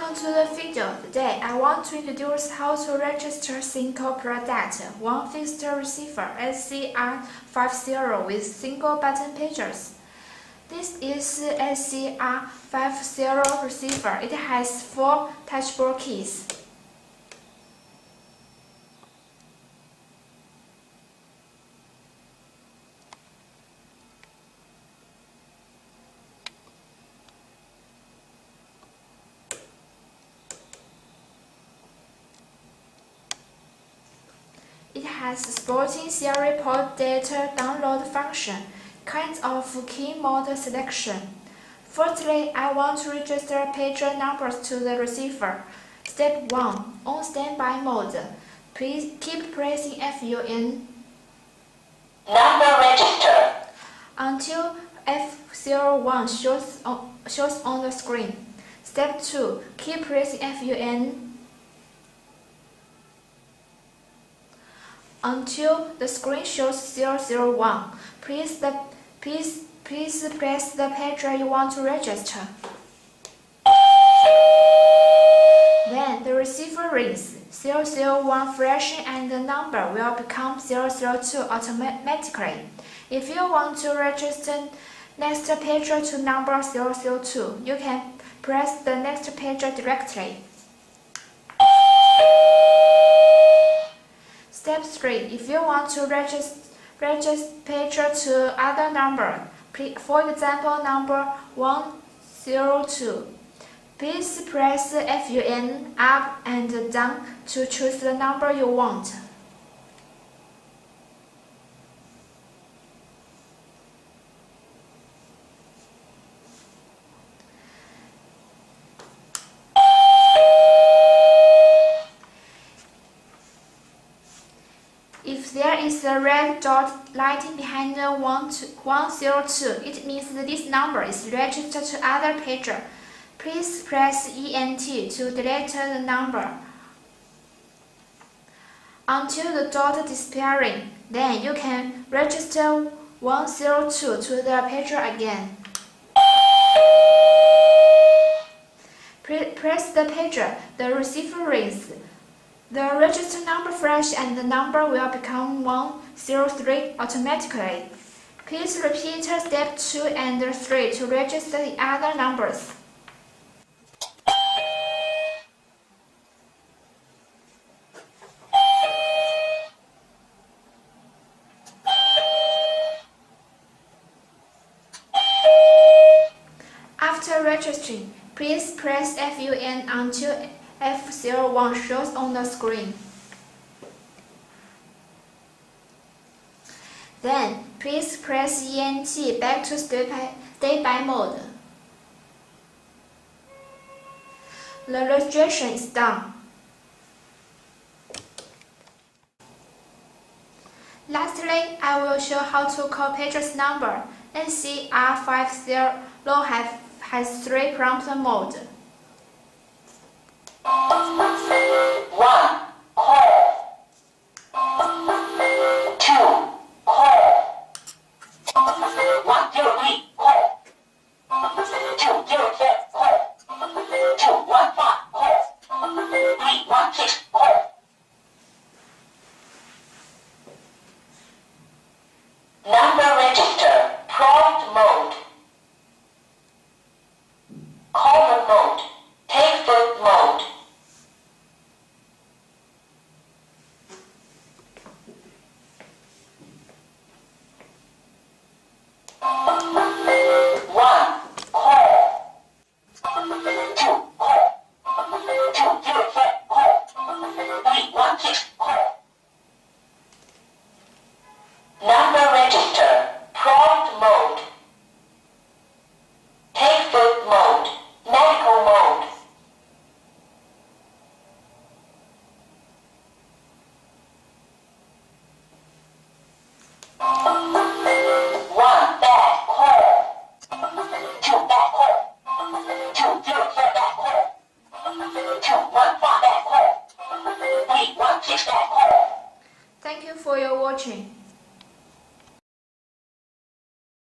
Welcome to the video. Today I want to introduce how to register SINGCALL product, one fixed receiver SIR50 with single button pages. This is SIR50 receiver. It has 4 touchable keys. It has supporting serial port data download function, kind of key mode selection. Firstly, I want to register pager numbers to the receiver. Step 1. On standby mode. Please keep pressing FUN Number register until F01 shows on the screen. Step 2. Keep pressing FUN until the screen shows 001. Please press the pager you want to register. Then the receiver rings. 001 flashing and the number will become 002 automatically. If you want to register next pager to number 002, you can press the next pager directly. Step 3. If you want to register pager to other number, for example number 102, please press FUN up and down to choose the number you want. If there is a red dot lighting behind the 102, it means that this number is registered to other pager. Please press ENT to delete the number until the dot disappearing. Then you can register 102 to the pager again. Press the pager, the receiver rings. The register number flash and the number will become 103 automatically. Please repeat step 2 and 3 to register the other numbers. After registering, please press FUN until F01 shows on the screen. Then, please press ENT back to standby mode. The registration is done. Lastly, I will show how to call pager's number. SIR50 has 3 prompt mode. 1